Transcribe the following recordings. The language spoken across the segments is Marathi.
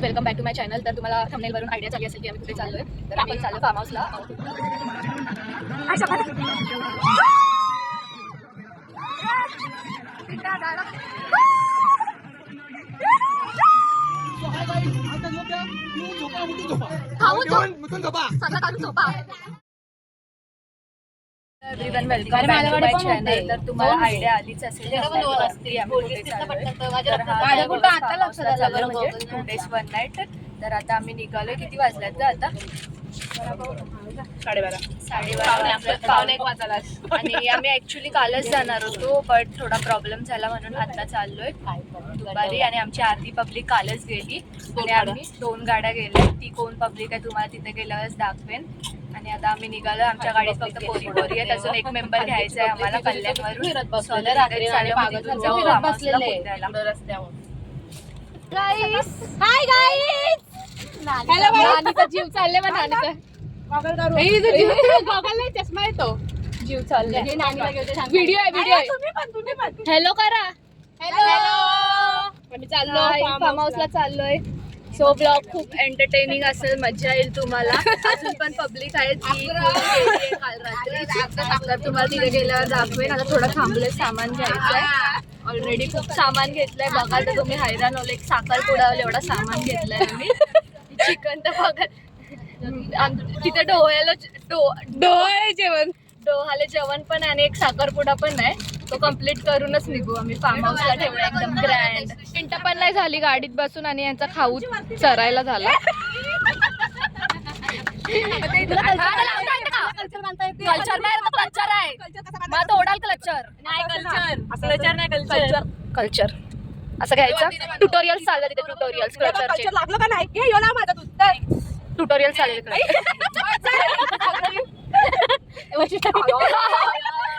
Welcome back to my channel. तर तुम्हाला थंबनेलवरून आयडिया झाली असेल की आम्ही कुठे चाललोय. तर आपण चाललो फार्म हाऊसला. Everyone welcome back to my channel. तर तुम्हाला आयडिया आलीच असेल की आम्ही कुठे चाललोय. तर आता लक्षात आलं म्हणजे 2 days 1 night. तर आता आम्ही निघालोय. किती वाजल्यात ग आता? 12:30 पावणे 1 वाजला. आणि आम्ही ऍक्च्युली कालच जाणार होतो, बट थोडा प्रॉब्लेम झाला म्हणून आता चाललोय दुपारी. आणि आमची अर्धी पब्लिक कालच गेली आणि आम्ही 2 गाड्या गेल्या. ती कोण पब्लिक आहे तुम्हाला तिथे गेल्यावरच दाखवेन. आणि आता आम्ही निघालो. आमच्या गाडीत फक्त पोरी आहेत. अजून एक मेंबर घ्यायचा आहे आम्हाला कल्याणवरून. Hi guys. नानीचा जीव चालले मग नानीचा गॉगल नाही चष्मा येतो. जीव चालले. व्हिडिओ आहे. हॅलो करा. हॅलो. आम्ही चाललो फार्म हाऊसला चाललोय. सो ब्लॉग खूप एंटरटेनिंग असेल, मजा येईल तुम्हाला. अजून पण पब्लिक आहे ती काल रात्री. तर तुम्हाला तिथे गेल्यावर दाखवेन. आता थोडं थांबलोय, सामान घ्यायचंय. ऑलरेडी खूप सामान घेतलंय. बघा तर तुम्ही हैराण होले. एक साखरपुडा एवढा सामान घेतलंय आम्ही. चिकन तर बघा तिथे डोहाले जेवण पण आहे आणि एक साखरपुडा पण आहे. तो कम्प्लीट करूनच निघू आम्ही. फार्म हाऊसला ठेवूया एकदम ग्रँड. मिनटं पण नाही झाली गाडीत बसून आणि यांचा खाऊ चरायला झाला. कल्चर असं घ्यायचं. ट्युटोरियल चाललं तिथे. ट्युटोरियल चालेल.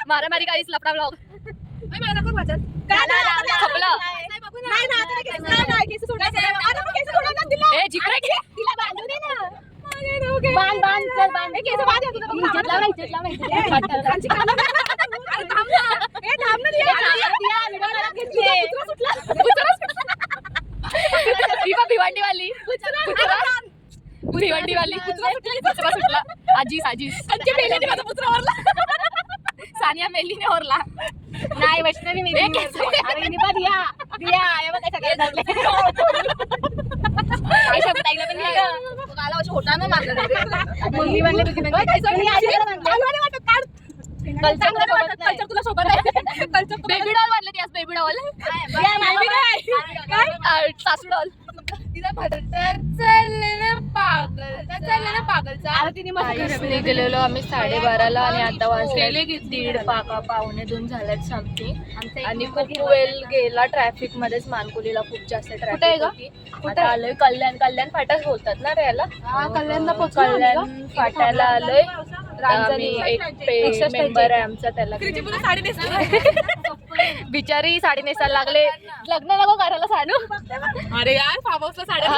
मारामारी काहीच लफडा ब्लॉग. भिवंडीवाली सुटला. आजीस सानिया मेलीने ओरला नाही. वैष्णवी तुला सोबत बेबी डॉल वाटलं ती. बेबी डॉल सासू डॉल. निघलेलो आम्ही 12:30ला आणि आता वाजले 1:30 पावणे 2 झाल्यात समथिंग. आणि खूप वेळ गेला ट्रॅफिक मध्येच. मानकुलीला खूप जास्त ट्रॅफिक होती. आता आलोय कल्याण फाटाच बोलतात ना रे याला. कल्याण फाट्याला आलोय. एक मेंबर आहे आमचा, त्याला बिचारी साडी नेसायला लागले. लग्न नको करायला सांगू. अरे यार फार्म हाऊसला साड्या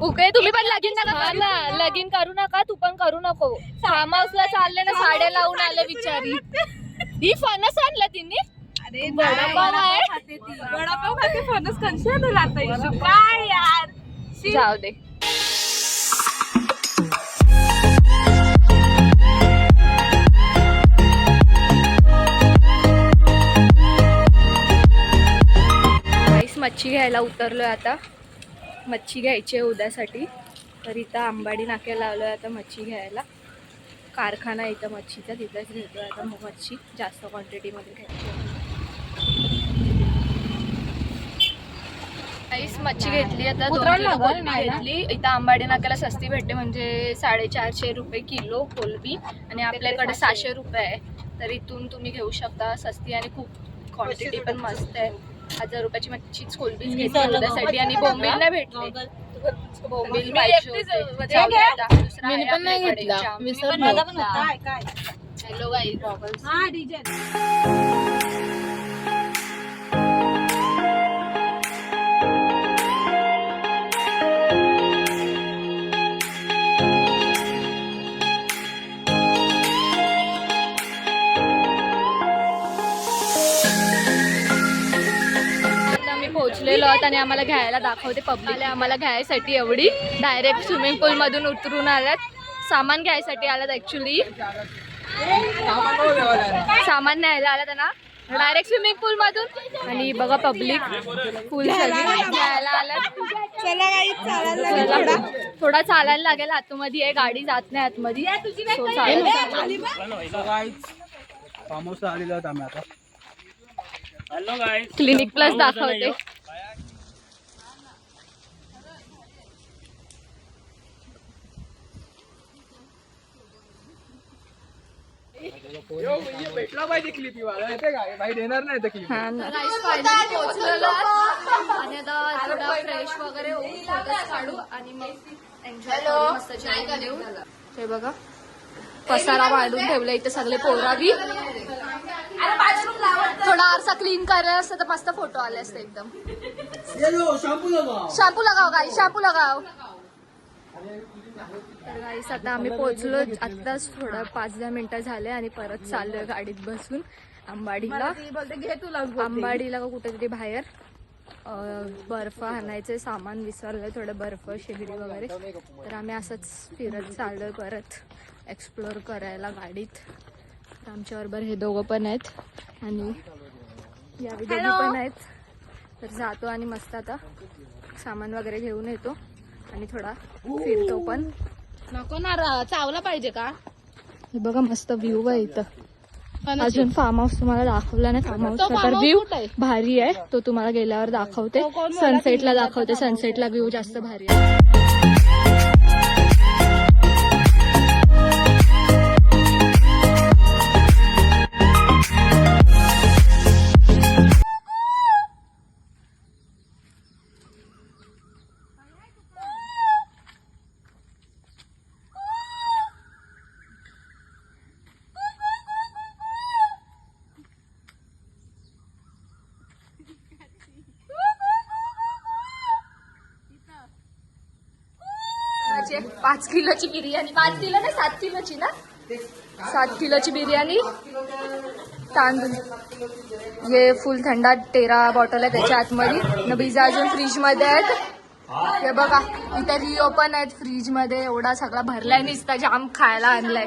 ओके तुम्ही पण लगीन नका ना. लगीन करू नका. तू पण करू नको. फार्म हाऊसला चालले ना साड्या लावून आले बिचारी. ही फणस आणला तिने. अरे वडापाव आहे. वडापाव खाते फणस कशी काय यार. जाऊ दे. मच्छी घ्यायला उतरलोय आता. मच्छी घ्यायची आहे उद्यासाठी. तर इथं आंबाडी नाक्याला आलोय आता मच्छी घ्यायला. कारखाना इथं मच्छीचा, तिथेच घेतोय आता मच्छी. जास्त क्वांटिटीमध्ये घ्यायची आहे. मच्छी घेतली आता 2 किलो कोलंबी घेतली. इथं आंबाडी नाक्याला सस्ती भेटते म्हणजे 450 रुपये किलो कोलंबी आणि आपल्याकडे 600 रुपये आहे. तर इथून तुम्ही घेऊ शकता सस्ती आणि खूप क्वांटिटी पण मस्त आहे. 1000 रुपयाची मच्छीच कोलंबीच घेतली उद्यासाठी. आणि बोंबील नाही भेटले. बोंबील पाहिजे. हॅलो गाईस गॉगल्स. पोहोचलेलो आहोत निमित्ताने आम्हाला घ्यायला दाखवते. पब्लिक आम्हाला घ्यायसाठी एवढी डायरेक्ट स्विमिंग पूल मधून उतरून आल्यात. सामान घ्यायसाठी आल्यात ऍक्च्युली. सामान न्यायला आला त्यांना डायरेक्ट स्विमिंग पूल मधून. आणि बघा पब्लिक फुल घ्यायला आल्यात. थोडा चालायला लागेल. आतमध्ये आहे गाडी जात नाही आतमध्ये. क्लिनिक प्लस दाखवते. भेटला पाहिजे क्लिप भाई देणार नाही तर क्लिप. आणि आता थोडा फ्रेश वगैरे होऊन फोटोज काढू आणि मग एन्जॉय मस्त जेवण देऊ. हे बघा पसारा वाढून ठेवला इथे सगळे पोरावी. थोडा आरसा क्लीन करायला असतं तर मस्त फोटो आले असते एकदम. शॅम्पू लगाव गाईस, शॅम्पू लगाव. तर गाईस आता आम्ही पोहोचलो. आत्ताच थोडा 5-10 मिनिटं झाले आणि परत चाललोय गाडीत बसून आंबाडीला. आंबाडीला का कुठे तरी बाहेर बर्फ आणायचे सामान विसरलंय. थोडं बर्फ शेगडी वगैरे. तर आम्ही असंच फिरत चाललोय परत एक्सप्लोर करायला गाडीत. तर आमच्याबरोबर हे दोघं पण आहेत आणि या दोघी पण आहेत. तर जातो आणि मस्त आता सामान वगैरे घेऊन येतो आणि थोडा फिरतो पण. नको ना चावला पाहिजे का. हे बघा मस्त व्ह्यू आहे इथं. अजून फार्म हाऊस तुम्हाला दाखवला नाही. फार्म हाऊसचा तर व्ह्यू भारी आहे. तो तुम्हाला गेल्यावर दाखवते. सनसेटला दाखवते. सनसेटला व्ह्यू जास्त भारी आहे. म्हणजे 5 किलोची बिर्याणी. 5 किलो नाही 7 किलोची ना. 7 किलोची बिर्याणी. तांदूळ हे फुल थंडा 13 बॉटल आहे त्याच्या आतमध्ये. नबीजा अजून फ्रीज मध्ये आहेत. हे बघा इथे रिओपन आहेत फ्रीज मध्ये. एवढा सगळा भरलाय नुसता जाम खायला आणलाय.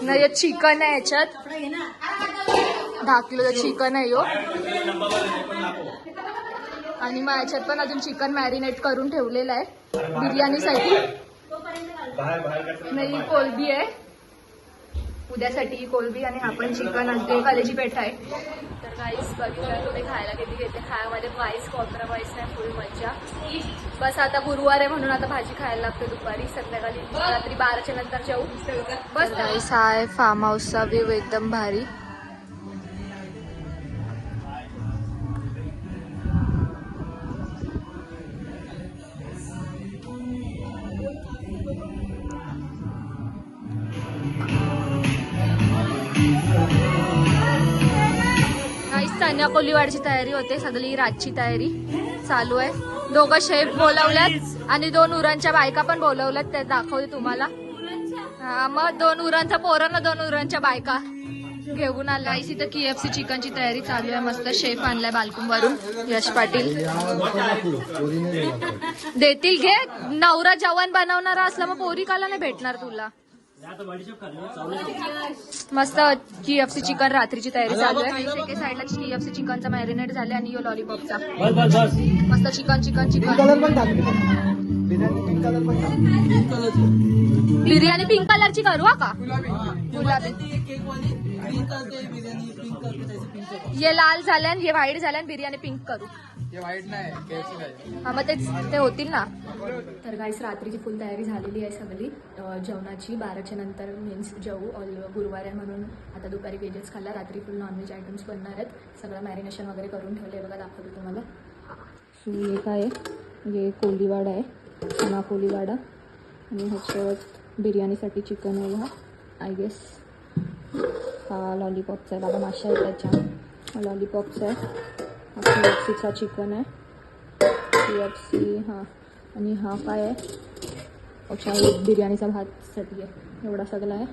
नाही चिकन आहे याच्यात. 10 किलोचं चिकन आहे यो. आणि मग याच्यात पण अजून चिकन मॅरिनेट करून ठेवलेलं आहे बिर्याणीसाठी. नाही कोलबी आहे उद्यासाठी कोलबी. आणि हा पण चिकन आणि कलेजी पेठा आहे. तर गाईस बघितलं तुम्ही खायला किती घेते. खायामध्ये प्राईस कॉम्प्रोमाइज नाही. फुल मज्जा. बस आता गुरुवार आहे म्हणून आता भाजी खायला लागते दुपारी. संध्याकाळी रात्री 12च्या नंतर जेऊ. बस गाईस हा आहे फार्म हाऊसचा व्ह्यू एकदम भारी. तान्या कोलीवाडची तयारी होते. सगळी रातची तयारी चालू आहे. 2 शेफ बोलवल्यात आणि 2 उरांच्या बायका पण बोलवल्यात. ते दाखवते तुम्हाला. हा मग 2 उरांचा पोरांना 2 उरांच्या बायका घेऊन आल्या. इथं KFC चिकनची तयारी चालू आहे. मस्त शेफ आणलाय बाल्कून वरून यश पाटील. देतील घे. नवरा जवान बनवणारा असला मग पोरी काला नाही भेटणार तुला. मस्त KFC चिकन रात्रीची तयारी चालू आहे. एके साईडला KFC चिकनचा मॅरिनेट झाले आणि यो लॉलीपॉपचा मस्त chicken chicken chicken. Biryani pink कलरची करू का. गुलाबी. ये लाल झाल्या हे व्हाईट झाल्या बिर्याणी पिंक करू. हा मग ते होतील ना. तर गाईस रात्रीची फुल तयारी झालेली आहे सगळी जेवणाची. 12च्या नंतर मीन्स जेवू. गुरुवार आहे म्हणून आता दुपारी व्हेजच खाल्ला. रात्री फुल नॉनव्हेज आयटम्स बनणार आहेत. सगळं मॅरिनेशन वगैरे करून ठेवले. बघा दाखवते तुम्हाला. हे काय आहे हे कोलीवाडा आहे. चना कोलीवाडा. आणि ह्याच्यावर बिर्याणीसाठी चिकन आहे. हा आय गेस हा लॉलीपॉपचा आहे. बाबा माशा आहे त्याच्या. हा लॉलीपॉपचा आहे. हा KFCचा चिकन आहे. KFC हां. आणि हा काय आहे. अच्छा बिर्याणीचा भातसाठी आहे. एवढा सगळा आहे.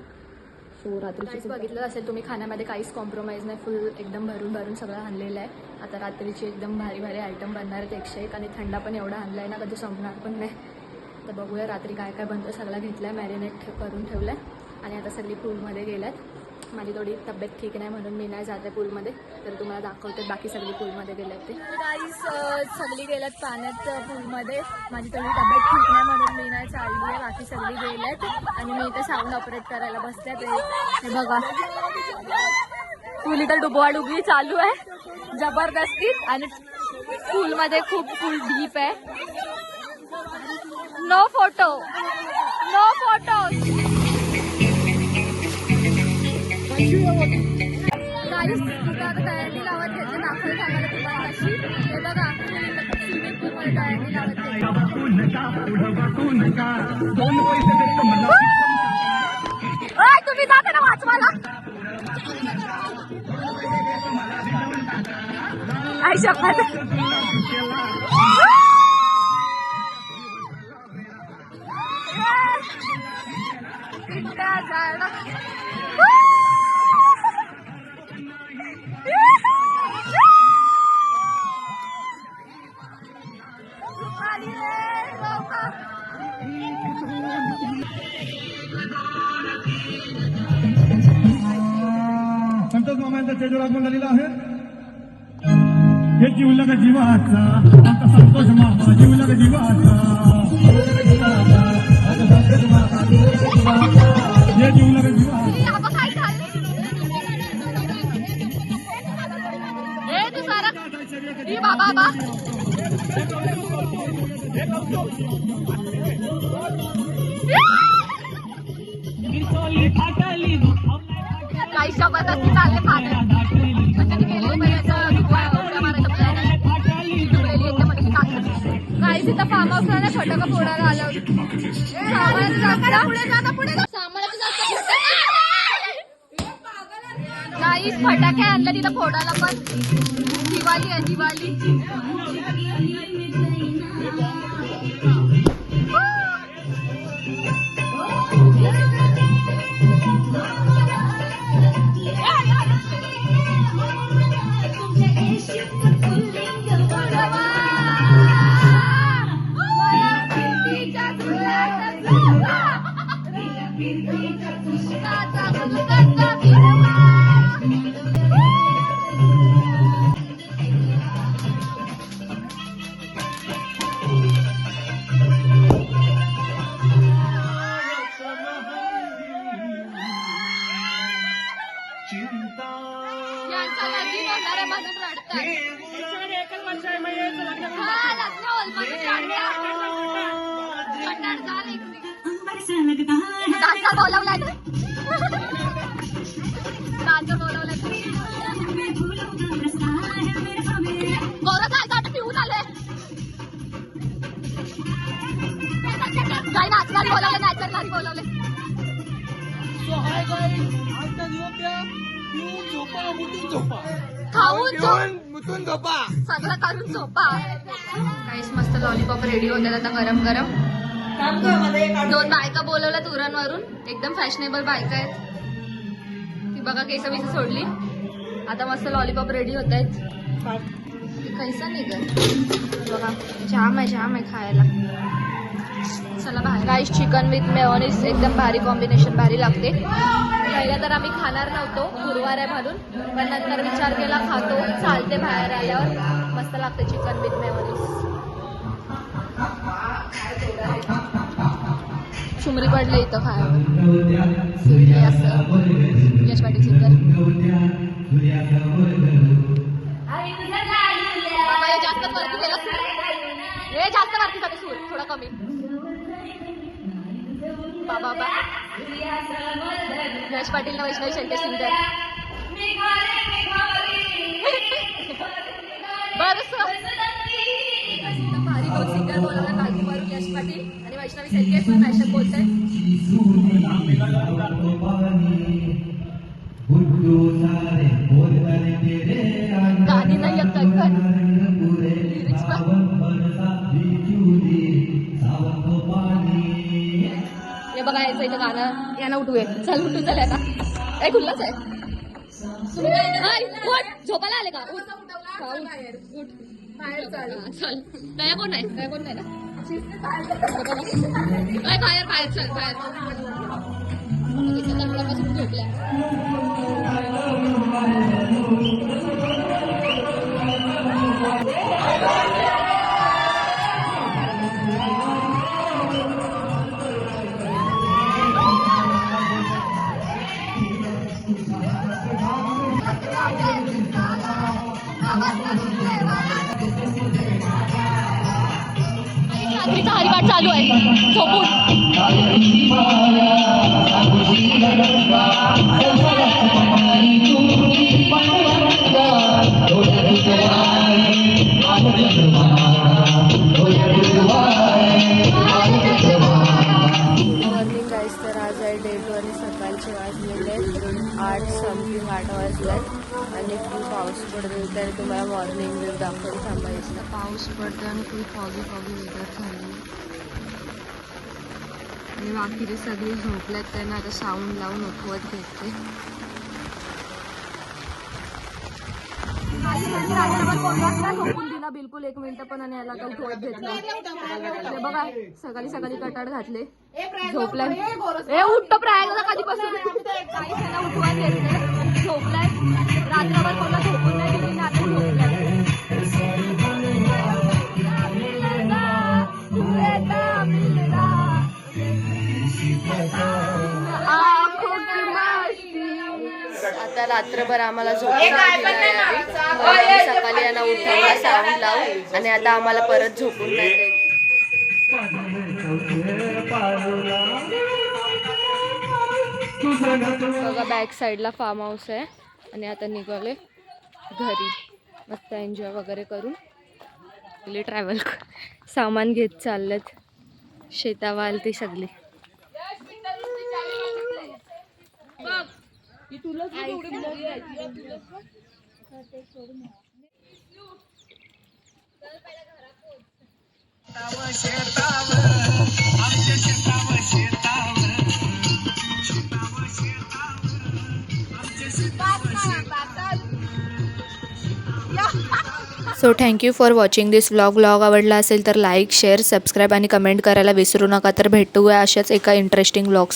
सो रात्रीची बघितलं असेल तुम्ही, खाण्यामध्ये काहीच कॉम्प्रोमाइज नाही, फुल एकदम भरून भरून सगळं आणलेलं आहे. आता रात्रीची एकदम भारी भारी आयटम बनणार आहेत 101, आणि थंडा पण एवढा आणला आहे ना, कधी संपणार पण नाही. तर बघूया रात्री काय काय बनतं. सगळं घेतलं आहे, मॅरिनेट करून ठेवलं आहे, आणि आता सगळी पूलमध्ये गेल्यात. माझी थोडी तब्येत ठीक नाही म्हणून मी नाही जाते पूलमध्ये, तर तुम्हाला दाखवते. बाकी सगळी पूलमध्ये गेल्यात ते गाईस, सगळी गेल्यात पाण्यात पूलमध्ये. माझी थोडी तब्येत ठीक नाही म्हणून मी नाही चालली आहे, बाकी सगळी गेल्यात. आणि मी इथे साऊंड ऑपरेट करायला बसल्यात. हे बघा, पूल इथं डुबवाडुबी चालू आहे जबरदस्ती, आणि पूलमध्ये खूप फुल डीप आहे. No photo, no photo. Guys तिथं आता तयारी लावत घेतली, दाखवत आम्हाला तुम्हाला कशी. हे बघा, स्विमिंग पूलमध्ये तयारी लावत घेतली. तुम्ही जाता ना वाचवायला. आई शपथ. संतोष मामांचा स्टेजवर आगमन झालेला आहे. हे जीवला का जीवाचा आता संतोष मामा, जीवला का जीवाचा हे जीवला का जीवाचा. बाबा काही जबरदस्ती चालले काही तिथं फार्म हाऊसला फटाका फोडायला आलं काहीच फटाके आणले तिथं फोडायला. पण दिवाळी आहे, दिवाळी. सगळं करून झोपा. काहीच मस्त लॉलीपॉप रेडी होतात आता गरम गरम. 2 बायका बोलवल्यात उरणवरून, एकदम फॅशनेबल बायका आहेत. ती बघा केस बिस सोडली, आता मस्त लॉलीपॉप रेडी होत आहेत. कैसा निघत बघा, जाम आहे खायला. चला बाहेर. राईस चिकन विथ मेयोनीज एकदम भारी कॉम्बिनेशन, भारी लागते. पहिला तर आम्ही खाणार नव्हतो, गुरुवार आहे म्हणून, पण नंतर विचार केला खातो, चालते बाहेर आल्यावर. मस्त लागते चिकन विथ मेयोनीज. चुमरी पडले इथं खायला. यश पाटील सुंदर. जास्त वरती गेला, हे जास्त वरती जाते सूर, थोडा कमी. बाबा यश पाटील, वैष्णवी शेंटे सिंगर. बरं भारी दोन सिंगर बोलायला कालकुमारून यश पाटील आणि वैष्णवी शेंटे फॅशन बोलत आहे. गाणी नाही येत लिरिक्स पण. हे बघा याचं इथं गाणं, यांना उठूया. चल उठून चल आता. काय खुल्लाच आहे. हाय, उठ. झोपायला आले का? उठ. हा, उठ. उठ. चल. तया कोण आहे? तया कोण नाही ना? बाहेर बाहेर चल बाहेर. लग्नापासून झोपल्या. रात्रीचा हरिपाठ चालू आहे झोपून. मॉर्निंग गाईस, तर आज आहे डे 2 आणि सकाळचे वाजलेले 8 वाजल्यात आणि फुल पाऊस पडतो. तर तुम्हाला मॉर्निंग व्ह्यू दाखवून थांबायचं. पाऊस पडतो आणि फुल फॉगी वेदर झाली आणि बाकीचे सगळे झोपल्यात. त्यांना आता साऊंड लावून उठवत घेते. झोपून दिला बिलकुल 1 मिनिट पण आणि याला काही झोप घेतलं. ते बघा सकाळी सकाळी कटाड घातले झोपलाय. हे उठतो प्रयागला कधीपासून उठवायला घेतले. झोपलाय रात्रभर कोणा झोपून नाही दिली ना. आता झोपलाय. आता रात्रभर आम्हाला झोप सकाळी यांना उठवला साऊंड लावून आणि आता आम्हाला परत झोपून नाही. बघा बॅक साईडला फार्म हाऊस आहे आणि आता निघाले घरी. मस्त एन्जॉय वगैरे करून ट्रॅव्हल सामान घेत चाललेत. शेतावाल ती सगळी. So thank you for watching this vlog आवडला असेल तर लाईक शेअर सबस्क्राईब आणि कमेंट करायला विसरू नका. तर भेटूया अशाच एका इंटरेस्टिंग व्लॉग